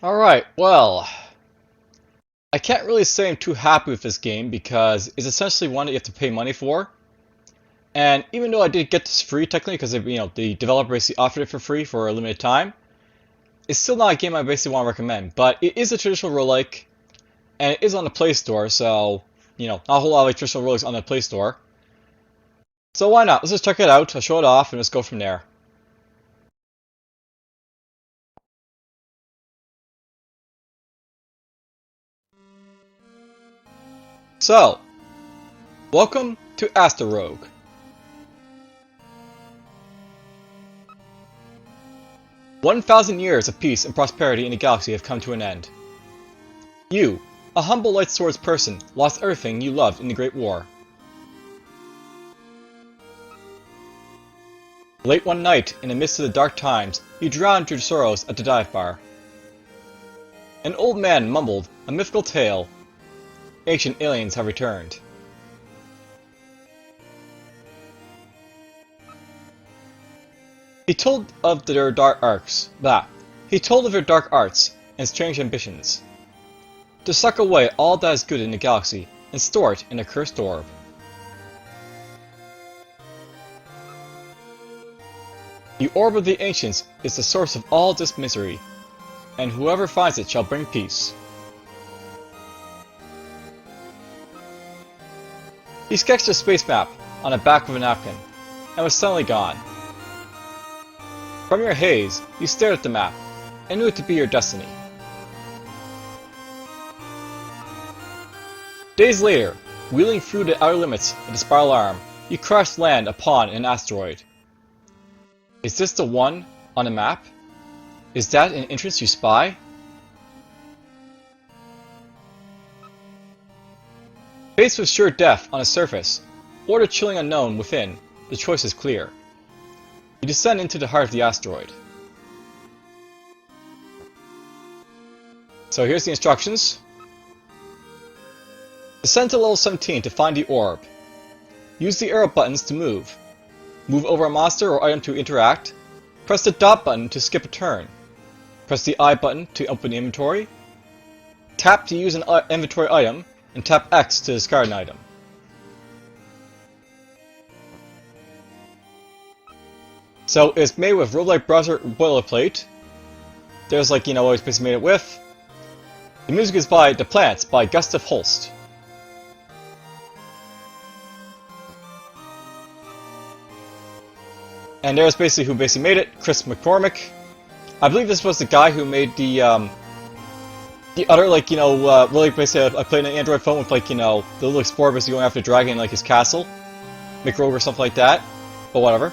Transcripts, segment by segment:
Alright, well, I can't really say I'm too happy with this game because it's essentially one that you have to pay money for. And even though I did get this free technically because the developer basically offered it for free for a limited time, it's still not a game I basically want to recommend. But it is a traditional roguelike, and it is on the Play Store, so, not a whole lot of traditional roguelikes on the Play Store. So why not? Let's just check it out, I'll show it off, and let's go from there. So, welcome to Asterogue. 1,000 years of peace and prosperity in the galaxy have come to an end. You, a humble light swords person, lost everything you loved in the Great War. Late one night, in the midst of the dark times, you drowned your sorrows at the dive bar. An old man mumbled a mythical tale. Ancient aliens have returned. He told of their dark arts, He told of their dark arts and strange ambitions. To suck away all that is good in the galaxy and store it in a cursed orb. The orb of the ancients is the source of all this misery, and whoever finds it shall bring peace. He sketched a space map on the back of a napkin, and was suddenly gone. From your haze, you stared at the map, and knew it to be your destiny. Days later, wheeling through the outer limits of the spiral arm, you crash land upon an asteroid. Is this the one on the map? Is that an entrance you spy? Faced with sure death on the surface, or the chilling unknown within, the choice is clear. You descend into the heart of the asteroid. So here's the instructions. Descend to level 17 to find the orb. Use the arrow buttons to move. Move over a monster or item to interact. Press the dot button to skip a turn. Press the I button to open the inventory. Tap to use an inventory item, and tap X to discard an item. So it's made with Roguelike browser boilerplate. There's what it's basically made it with. The music is by The Plants by Gustav Holst. And there's basically who basically made it, Chris McCormick. I believe this was the guy who made the other, really basically I played an Android phone with, the little explorer basically going after the dragon in, his castle. McRogue or something like that. But whatever.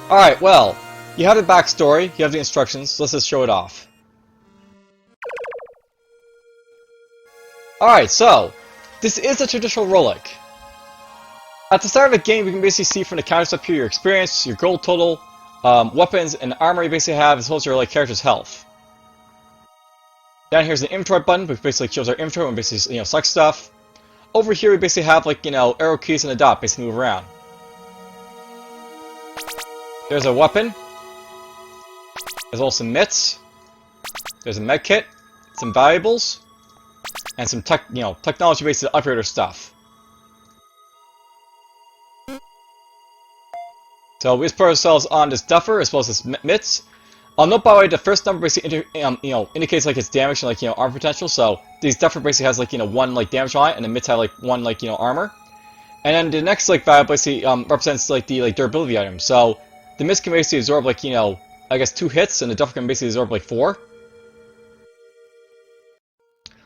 Alright, well, you have the backstory, you have the instructions, let's just show it off. Alright, so, this is a traditional roguelike. At the start of the game, we can basically see from the counters up here your experience, your gold total, weapons, and armor you basically have, as well as your character's health. Down here's an inventory button, which basically shows our inventory and basically select stuff. Over here we basically have arrow keys and a dot, basically move around. There's a weapon, as well as some mitts. There's a med kit, some valuables, and some technology based upgrader stuff. So we just put ourselves on this duffer as well as this mitts. I'll note by the way the first number basically indicates its damage and armor potential. So these duffer basically has one damage on it, and the mitts have one armor. And then the next value basically represents the durability item. So the mitts can basically absorb I guess 2 hits, and the duffer can basically absorb 4.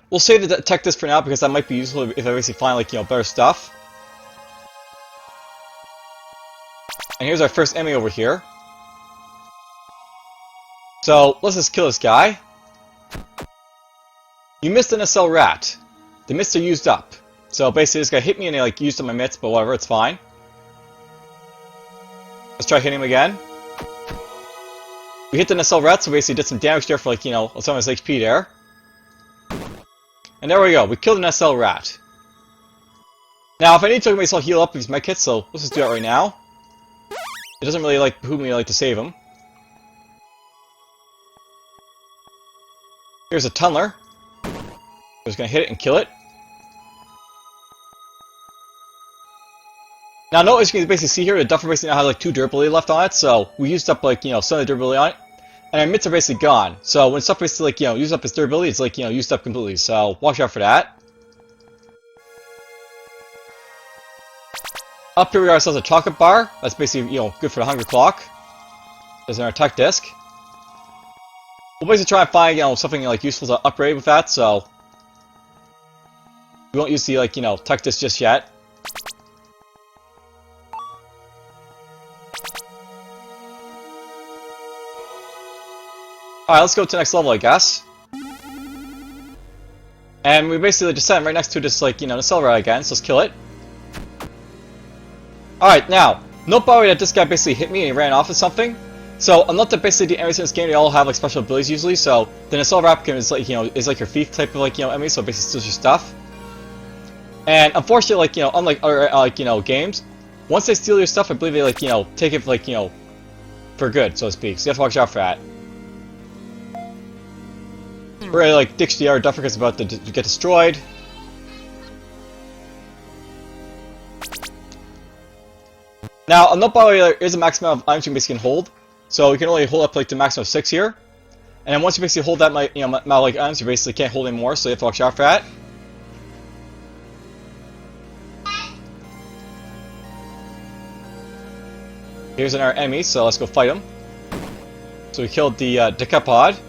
We'll save the tech this for now because that might be useful if I basically find better stuff. And here's our first enemy over here. So let's just kill this guy. You missed an SL rat. The mitts are used up. So basically this guy hit me and they used up my mitts, but whatever, it's fine. Let's try hitting him again. We hit the SL rat, so basically did some damage there for some of his HP there. And there we go, we killed an SL rat. Now if I need to myself heal up with my kits, so let's just do that right now. It doesn't really behoove me to save him. Here's a tunneler. I'm just gonna hit it and kill it. Now notice you can basically see here the Duffer basically now has like 2 durability left on it, so we used up like, some of the durability on it. And our mitts are basically gone. So when stuff basically like, used up its durability, it's like, used up completely. So watch out for that. Up here we got ourselves a chocolate bar. That's basically, good for the hunger clock. There's our tech disc. We'll basically try and find, something like useful to upgrade with that, so we won't use the like, tech disc just yet. Alright, let's go to the next level, I guess. And we basically just set him right next to this, like, the accelerator again, so let's kill it. Alright, now, note by the way that this guy basically hit me and he ran off with something. So, unlike that basically the enemies in this game, they all have, like, special abilities usually, so the accelerator applicant is, like, is like your thief type of, like, enemy, so it basically steals your stuff. And, unfortunately, like, unlike other, games, once they steal your stuff, I believe they, like, take it, like, for good, so to speak, so you have to watch out for that. Really, like, ditch the Duffer is about to get destroyed. Now, note by the way, there is a maximum amount of items you basically can hold. So you can only hold up like the maximum of 6 here. And then once you basically hold that amount of like items, you basically can't hold any more, so you have to watch out for that. Here's another enemy, so let's go fight him. So we killed the decapod.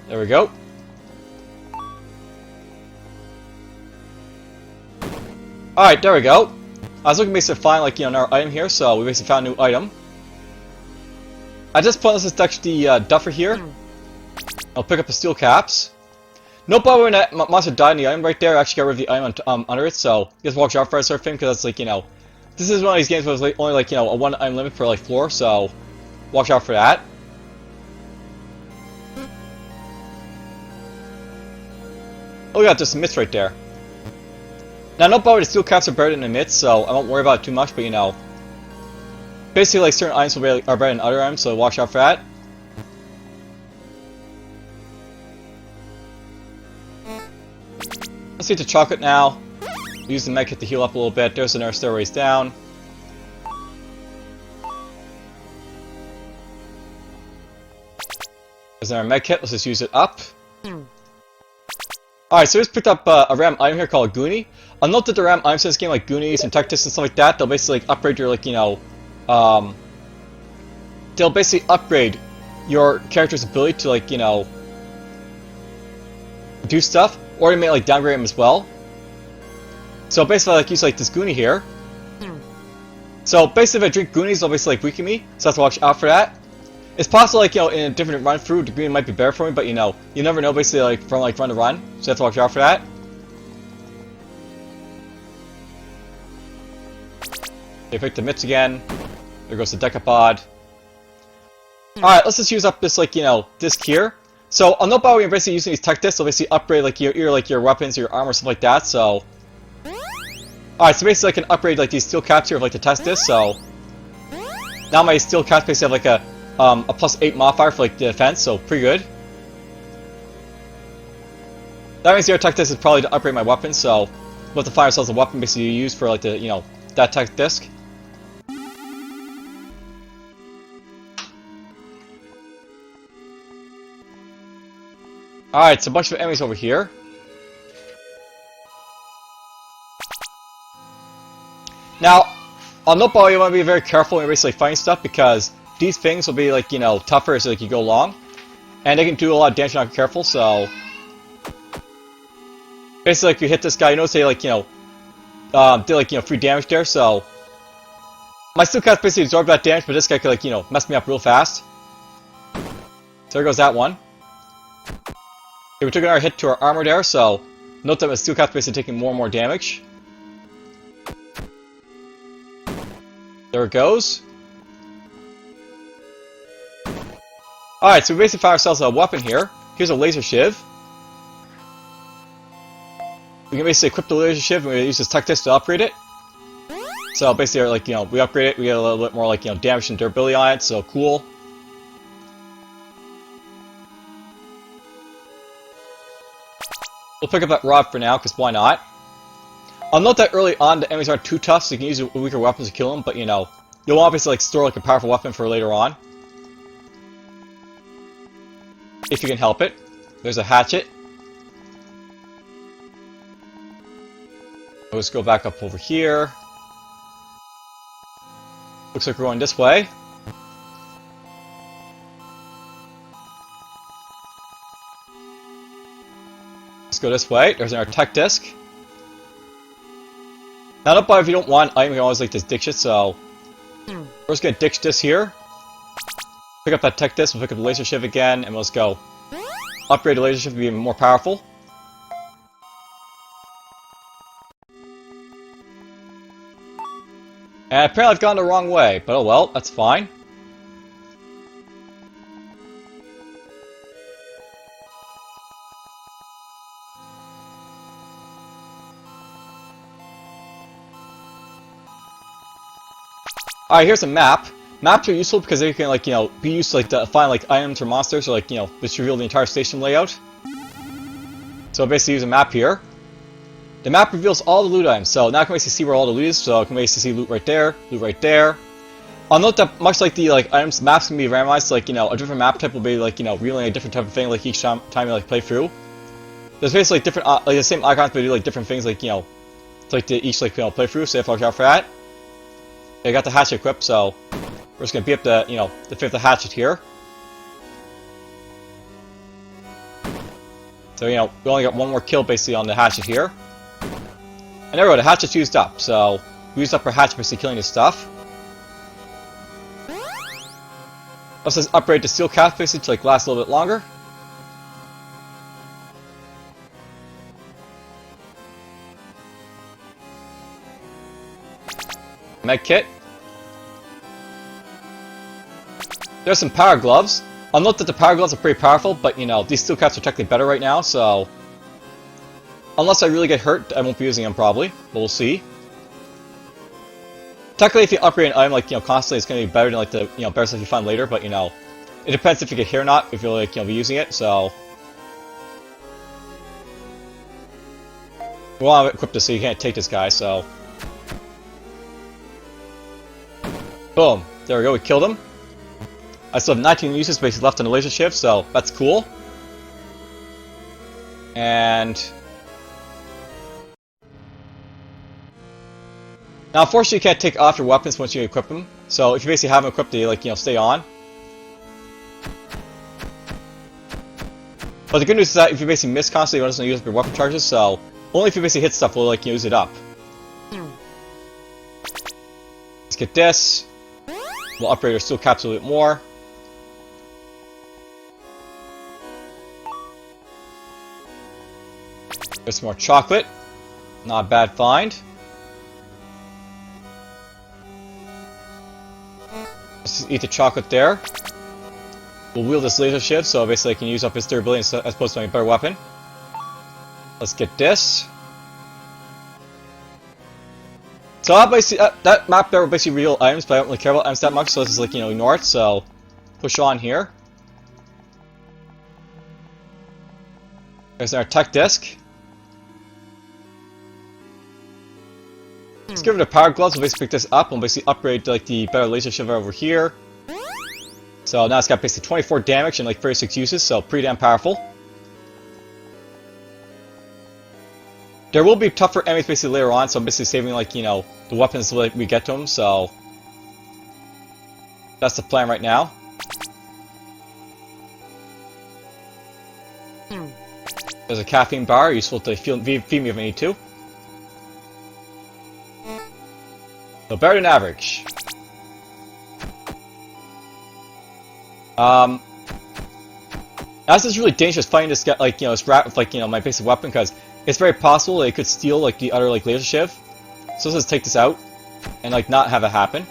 There we go. Alright, there we go. I was looking basically to find like, another item here, so we basically found a new item. At this point, let's just touch the Duffer here. I'll pick up the steel caps. Note by the way, when that monster died in the item right there, I actually got rid of the item under it, so you just watch out for that sort of thing, because that's like, this is one of these games where it's like, only like, a 1 item limit per like floor, so watch out for that. Oh, we got just some mitts right there. Now, note by the way, the steel caps are better than the mitts, so I won't worry about it too much, but basically, like, certain items are better than other items, so watch out for that. Let's eat the chocolate now. Use the medkit to heal up a little bit. There's another stairways down. There's another medkit. Let's just use it up. Alright, so we just picked up a random item here called Goonie. I'll note that the random items in this game, like Goonies and Tech Discs and stuff like that, they'll basically like, upgrade your, like, they'll basically upgrade your character's ability to, like, do stuff, or you may, like, downgrade them as well. So basically, like, use, like, this Goonie here. So basically, if I drink Goonies, they'll basically, like, weaken me, so I have to watch out for that. It's possible, like, in a different run through, the Goonie might be better for me, but, you never know, basically, like, from, like, run to run, so you have to watch out for that. They pick the mitts again. There goes the decapod. Alright, let's just use up this, like, disc here. So, I'll note by the way, you're basically using these tech discs, they'll basically upgrade, like, your weapons, your armor, stuff like that, so... Alright, so basically I can upgrade, like, these steel caps here with, like, the test disc, so... Now my steel caps basically have, like, a +8 modifier for, like, the defense, so pretty good. That means the other tech disc is probably to upgrade my weapon, so... We'll have to find ourselves a weapon basically to use for, like, the, that tech disc. Alright, so a bunch of enemies over here. Now, I'll note by the way, you want to be very careful when you're basically fighting stuff, because these things will be, like, tougher as like, you go along. And they can do a lot of damage if you're not careful, so... Basically, like, you hit this guy, you notice they, like, did, like, 3 damage there, so... My steel cats basically absorb that damage, but this guy could, like, mess me up real fast. So there goes that one. Okay, we took another hit to our armor there, so note that my steel cat's basically taking more and more damage. There it goes. Alright, so we basically found ourselves a weapon here. Here's a laser shiv. We can basically equip the laser shiv and we use this tech disc to upgrade it. So basically, like, you know, we upgrade it, we get a little bit more, like, you know, damage and durability on it, so cool. We'll pick up that rod for now, because why not? I'll note that early on the enemies aren't too tough, so you can use weaker weapons to kill them, but, you know, you'll obviously, like, store, like, a powerful weapon for later on. If you can help it. There's a hatchet. Let's go back up over here. Looks like we're going this way. Let's go this way. There's our tech disc. Now, don't bother if you don't want item, you can always like this ditch it, so we're just gonna ditch this here. Pick up that tech disc, we'll pick up the laser shiv again, and let's go. Upgrade the laser shiv to be even more powerful. And apparently I've gone the wrong way, but oh well, that's fine. Alright, here's a map. Maps are useful because they can, like, you know, be used to, like, to find, like, items or monsters, or, like, you know, just reveal the entire station layout. So basically use a map here. The map reveals all the loot items, so now I can basically see where all the loot is, so I can basically see loot right there, loot right there. I'll note that much like the, like, items, maps can be randomized, so, like, you know, a different map type will be, like, you know, revealing a different type of thing, like, each time you, like, play through. There's basically, like, different, like, the same icons, but they do, like, different things, like, you know, to, like, each, like, you know, play through, so you have to watch out for that. I got the hatchet equipped, so we're just gonna beat up the, you know, the fifth hatchet here. So, you know, we only got one more kill basically on the hatchet here. And there we go, the hatchet's used up, so we used up our hatchet basically killing this stuff. Let's just upgrade the steel cap basically to, like, last a little bit longer. Med kit. There's some power gloves. I'll note that the power gloves are pretty powerful, but, you know, these steel caps are technically better right now, so unless I really get hurt, I won't be using them probably, but we'll see. Technically, if you upgrade an item, like, you know, constantly, it's going to be better than, like, the, you know, better stuff you find later, but, you know, it depends if you get hit or not, if you'll, like, you know, be using it, so we want to equip this so you can't take this guy, so boom. There we go, we killed him. I still have 19 uses basically left on the laser shift, so that's cool. And now, unfortunately, you can't take off your weapons once you equip them. So if you basically have them equipped, they, like, you know, stay on. But the good news is that if you basically miss constantly, you don't just use up your weapon charges. So only if you basically hit stuff will, like, use it up. Let's get this. We'll upgrade our steel caps a little bit more. There's some more chocolate. Not a bad find. Let's just eat the chocolate there. We'll wield this laser shiv, so basically I can use up his durability as opposed to a better weapon. Let's get this. So that map there will basically reveal items, but I don't really care about items that much, so let's just, like, you know, ignore it, so push on here. There's our tech disc. Let's give it a power gloves, we'll basically pick this up, and we'll basically upgrade to, like, the better laser shiver over here. So now it's got basically 24 damage and, like, 36 uses, so pretty damn powerful. There will be tougher enemies basically later on, so I'm basically saving, like, you know, the weapons until, like, we get to them, so that's the plan right now. There's a caffeine bar, useful to feed me if I need to. So better than average. Now this is really dangerous fighting this guy, like, you know, this rat with, like, you know, my basic weapon, because it's very possible that it could steal, like, the other, like, laser shiv. So let's just take this out and, like, not have it happen.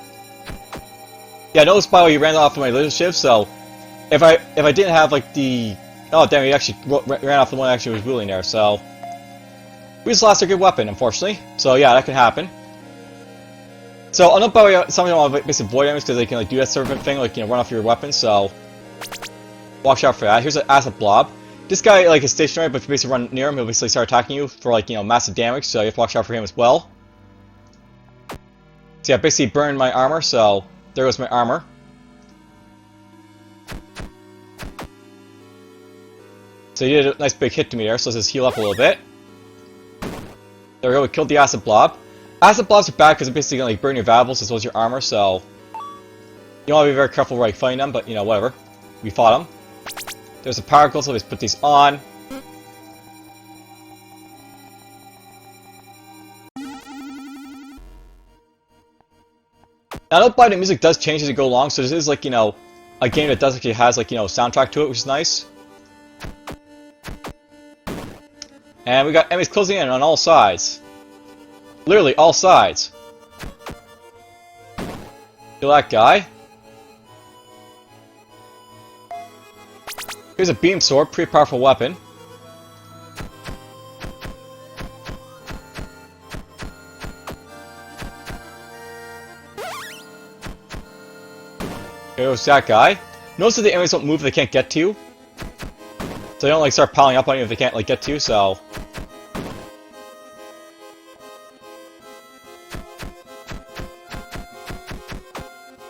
Yeah, I noticed by the way you ran off of my laser shiv, so if I didn't have, like, the, oh damn, he actually ran off the one that actually was wheeling there, so we just lost a good weapon, unfortunately. So yeah, that can happen. So I know probably some of them want to basically void enemies because they can like do that sort of thing, like run off your weapon. So watch out for that. Here's an acid blob. This guy like is stationary, but if you basically run near him, he'll basically start attacking you for like massive damage. So you have to watch out for him as well. So yeah, basically burned my armor. So there goes my armor. So he did a nice big hit to me there. So let's just heal up a little bit. There we go. We killed the acid blob. Acid blobs are bad because they're basically gonna like burn your valuables as well as your armor. So you want to be very careful where like fighting them. But whatever. We fought them. There's a particle, so let's put these on. Now, note by the music does change as you go along, so this is like, a game that does actually has like, soundtrack to it, which is nice. And we got enemies closing in on all sides. Literally, all sides. Kill that guy. Here's a beam sword, pretty powerful weapon. There's that guy. Notice that the enemies don't move if they can't get to you. So they don't like start piling up on you if they can't like get to you, so.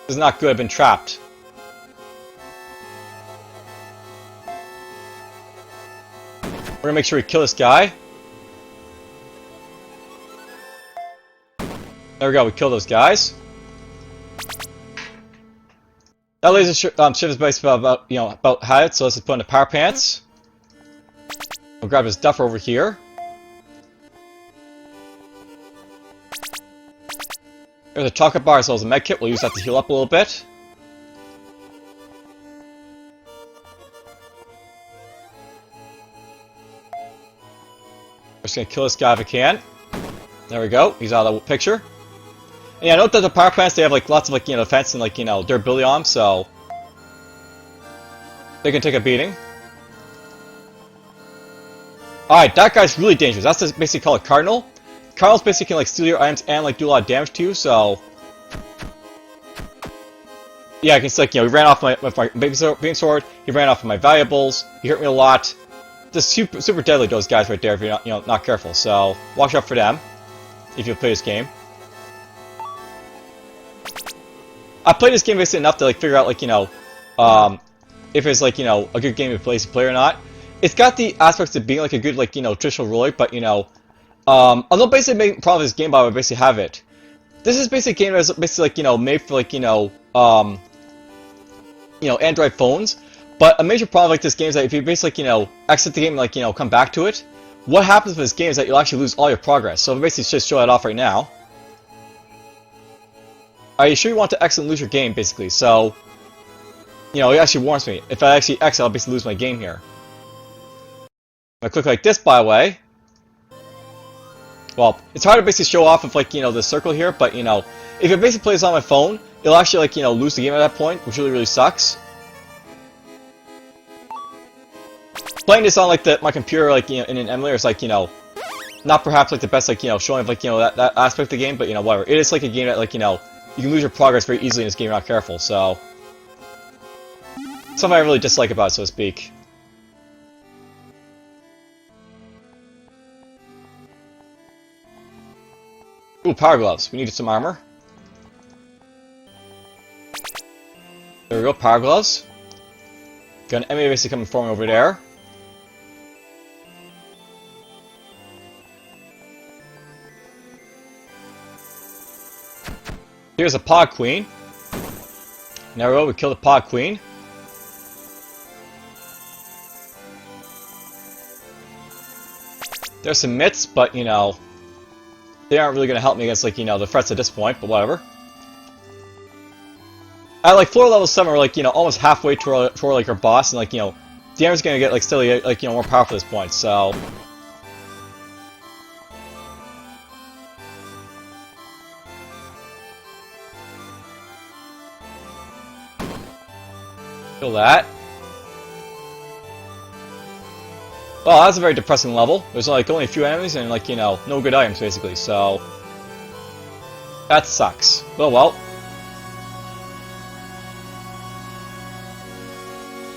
This is not good, I've been trapped. We're gonna make sure we kill this guy. There we go, we killed those guys. That laser ship is basically about had it, so let's just put in the power pants. We'll grab his duffer over here. There's a chocolate bar as well as a med kit. We'll use that to heal up a little bit. We're just gonna kill this guy if I can. There we go. He's out of the picture. And yeah, note that the power plants, they have like lots of like defense and like durability on them, so they can take a beating. Alright, that guy's really dangerous. That's just basically called a cardinal. Cardinals basically can like steal your items and like do a lot of damage to you, so yeah, I can see like he ran off with my beam sword, he ran off with my valuables, he hurt me a lot. Just super deadly, those guys right there if you're not not careful, so watch out for them if you play this game. I played this game basically enough to like figure out like if it's like a good game to play or not. It's got the aspects of being like a good like traditional roguelike, but although basically the main problem of this game, I would basically have it. This is basically a game that's basically like made for like Android phones. But a major problem like this game is that if you basically exit the game and like come back to it, what happens with this game is that you'll actually lose all your progress. So basically just show that off right now. Are you sure you want to exit and lose your game, basically? So, it actually warns me. If I actually exit, I'll basically lose my game here. If I click like this, by the way, well, it's hard to basically show off with like, the circle here, but, if it basically plays on my phone, it'll actually like, lose the game at that point, which really sucks. Playing this on like my computer, like, in an emulator is like, not perhaps like the best, like, showing of like, that aspect of the game, but, whatever. It is like a game that, like, you can lose your progress very easily in this game if you're not careful, so something I really dislike about it, so to speak. Ooh, power gloves. We needed some armor. There we go, power gloves. Got an enemy basically coming for me over there. Here's a pod queen. There we go, we killed the pod queen. There's some mitts, but they aren't really going to help me against like the threats at this point, but whatever. At like floor level 7, we're like almost halfway toward like our boss, and like the enemy's going to get like steadily like more powerful at this point, so kill that. Well, that's a very depressing level. There's like only a few enemies and like no good items basically. So That sucks. Oh well.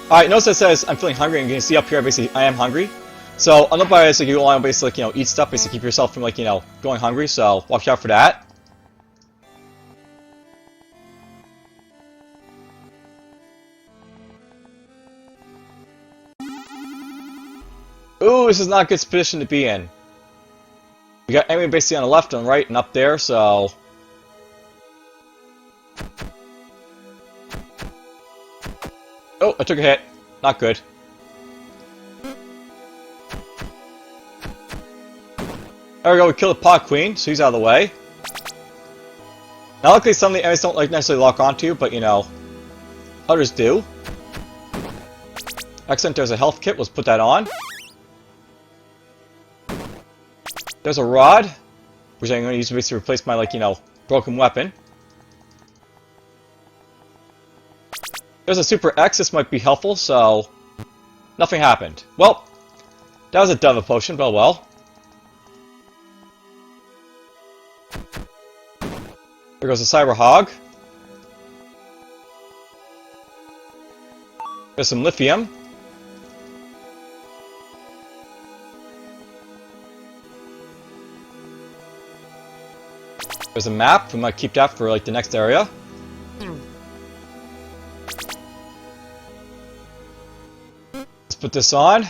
Alright, notice it says I'm feeling hungry, and you can see up here, basically, I am hungry. So, on the bottom, basically, you want to basically, like, you know, eat stuff, basically keep yourself from, like, you know, going hungry, so watch out for that. Ooh, this is not a good position to be in. We got enemy basically on the left and right and up there, so... Oh, I took a hit. Not good. There we go, we killed the Pod Queen, so he's out of the way. Now luckily some of the enemies don't like necessarily lock onto you, but you know, others do. Excellent, there's a health kit, let's put that on. There's a rod, which I'm going to use to basically replace my, like, you know, broken weapon. There's a Super X, this might be helpful, so... Nothing happened. Well, that was a Dove potion, but well. There goes a Cyber Hog. There's some lithium. There's a map, we might keep that for like the next area. Let's put this on.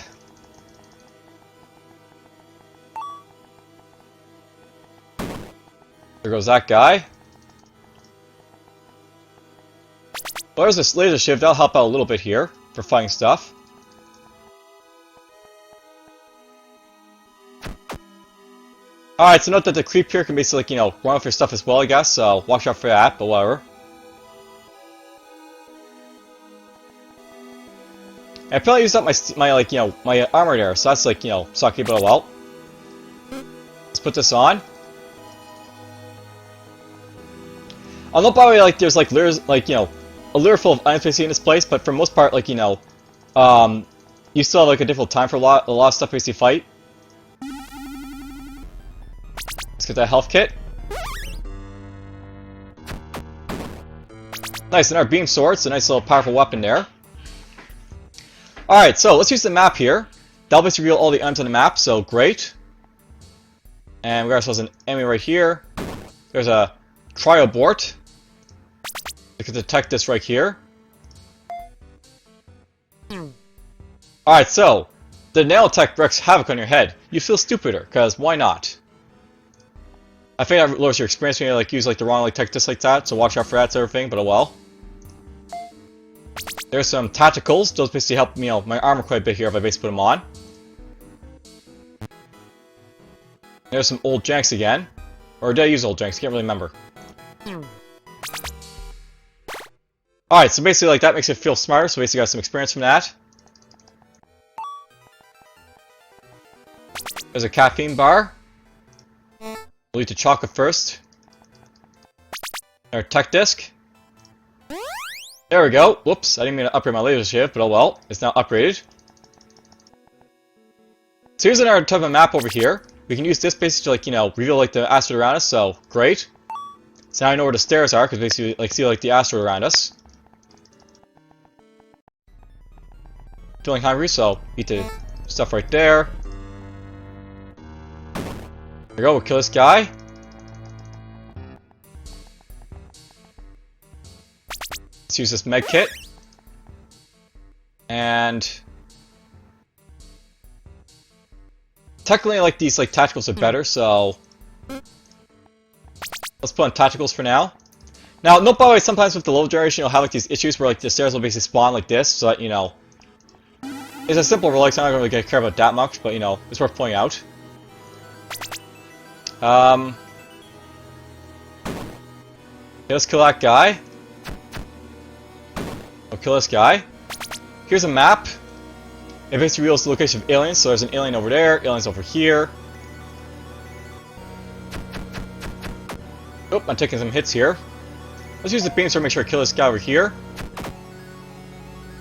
There goes that guy. Well, there's this laser shiv, that'll help out a little bit here for fighting stuff. Alright, so note that the creep here can basically, like, you know, run off your stuff as well, I guess, so watch out for that, but whatever. And I probably used up my like, you know, my armor there, so that's, like, you know, sucky, but well. Let's put this on. I don't know, probably, like, there's, like, lures, like, you know, a lure full of items basically in this place, but for the most part, like, you know, you still have, like, a difficult time for a lot of stuff basically fight. Let's get that health kit. Nice, and our beam sword, it's a nice little powerful weapon there. Alright, so let's use the map here. That'll basically reveal all the items on the map, so great. And we got ourselves an enemy right here. There's a Triobort. We can detect this right here. Alright, so the nanotech wreaks havoc on your head. You feel stupider, because why not? I think that lowers your experience when you like use like the wrong like tech just like that, so watch out for that sort of thing, but oh well. There's some tacticals, those basically help me, you know, my armor quite a bit here if I basically put them on. There's some old janks again. Or did I use old janks? Can't really remember. Alright, so basically like that makes it feel smarter, so basically got some experience from that. There's a caffeine bar. We'll eat the chocolate first. Our tech disc. There we go. Whoops, I didn't mean to upgrade my laser shiv, but oh well. It's now upgraded. So here's another type of map over here. We can use this basically to, like, you know, reveal like the asteroid around us, so great. So now I know where the stairs are, because basically like see like the asteroid around us. Feeling hungry, so eat the stuff right there. There we go, we'll kill this guy. Let's use this med kit. And technically like these like tacticals are better, so let's put on tacticals for now. Now, note by the way, sometimes with the low generation you'll have like these issues where like the stairs will basically spawn like this, so that, you know, it's a simple relic, so I'm not really care about that much, but you know, it's worth pointing out. Let's kill that guy. We'll kill this guy. Here's a map. It basically reveals the location of aliens, so there's an alien over there, aliens over here. Oh, I'm taking some hits here. Let's use the beam sword to make sure I kill this guy over here.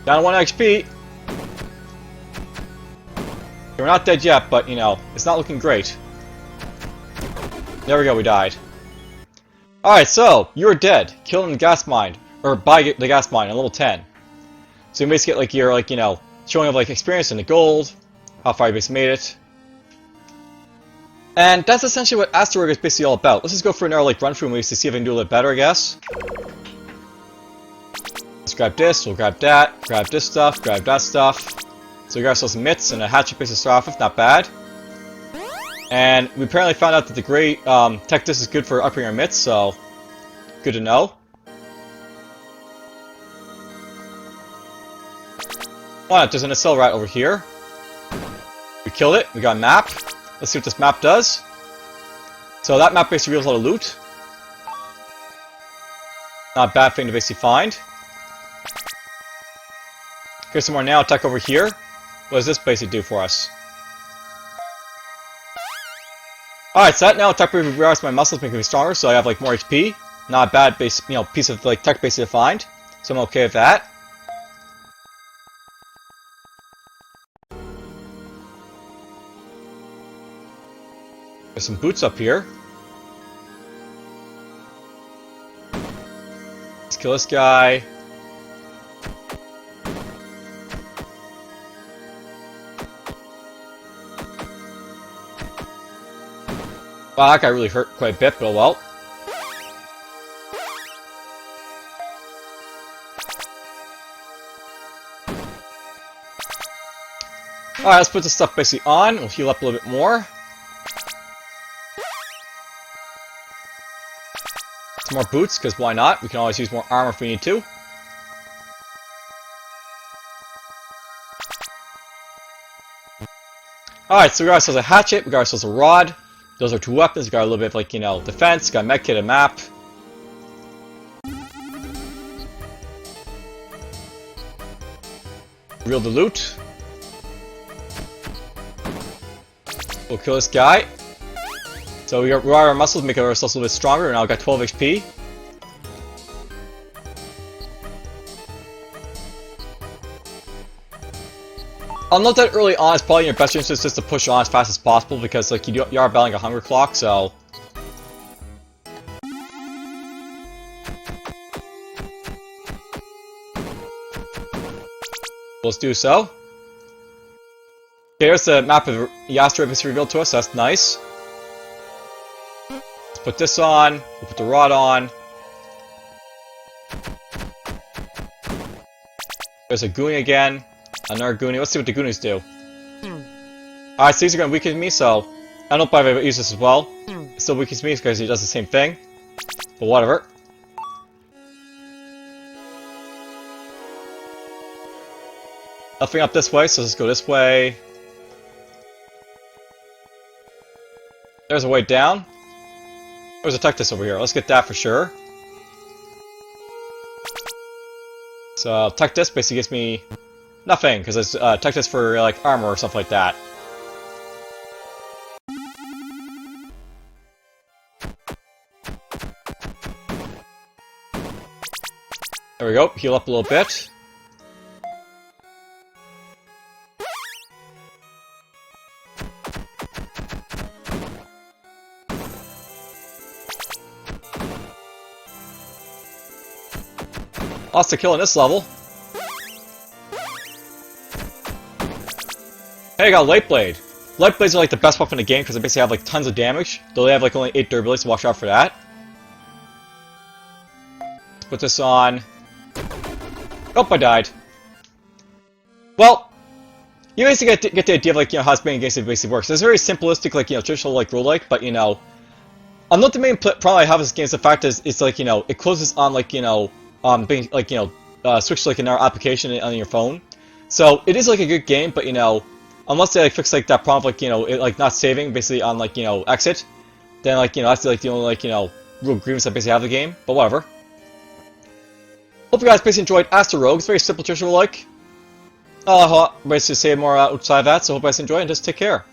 Down to 1 HP. We're not dead yet, but, you know, it's not looking great. There we go, we died. Alright, so, you're dead. Killed in the gas mine. Or by the gas mine on level 10. So you basically get like your, like, you know, showing of like experience in the gold, how far you basically made it. And that's essentially what Asterogue is basically all about. Let's just go for another like run through and see if I can do a little better, I guess. Let's grab this, we'll grab that, grab this stuff, grab that stuff. So we got ourselves some mitts and a hatchet base to start off with, not bad. And we apparently found out that the gray tech disc is good for upgrading our mitts, so good to know. Why not? There's an Asterogue over here. We killed it, we got a map. Let's see what this map does. So that map basically reveals a lot of loot. Not a bad thing to basically find. Here's some more nanotech over here. What does this basically do for us? Alright, so that nanotech requires my muscles making me stronger, so I have like more HP. Not a bad base, you know, piece of like tech basically to find. So I'm okay with that. There's some boots up here. Let's kill this guy. Wow, that guy really hurt quite a bit, but oh well. Alright, let's put this stuff basically on. We'll heal up a little bit more. Some more boots, because why not? We can always use more armor if we need to. Alright, so we got ourselves a hatchet, we got ourselves a rod. Those are two weapons, we got a little bit of, like, you know, defense, got a medkit, a map. Real the loot. We'll kill this guy. So we got our muscles, make ourselves a little bit stronger, and now we got 12 HP. I'll note that early on, it's probably in your best interest just to push on as fast as possible, because like you are battling a hunger clock, so... Let's do so. Okay, there's the map of the Asterogue that's revealed to us, that's nice. Let's put this on, we'll put the rod on. There's a Goonie again. Another Goonie. Let's see what the Goonies do. Alright, so these are going to weaken me, so I don't know if I use this as well. It still weakens me because he does the same thing. But whatever. Nothing up this way, so let's go this way. There's a way down. There's a tech disc over here. Let's get that for sure. So, tech disc basically gives me nothing, because it's tech disc for like armor or stuff like that. There we go, heal up a little bit. Lots to kill in this level. Hey, I got Light Blade. Light Blades are like the best weapon in the game because they basically have like tons of damage, though they have like only 8 durability, so watch out for that. Let's put this on. Oh, I died. Well, you basically get the idea of like, you know, how spinning games basically works. It's very simplistic, like, you know, traditional like roguelike, but you know, I'm not the main problem I have with this game. Is the fact is, it's like, you know, it closes on like, you know, being like, you know, switch to like another application on your phone. So it is like a good game, but you know, unless they like fix like that problem of, like, you know, it like not saving basically on like, you know, exit, then like, you know, that's like the only like, you know, real grievance I basically have the game. But whatever. Hope you guys basically enjoyed Asterogue. It's very simple, traditional like. I'll basically say more outside of that. So hope you guys enjoy and just take care.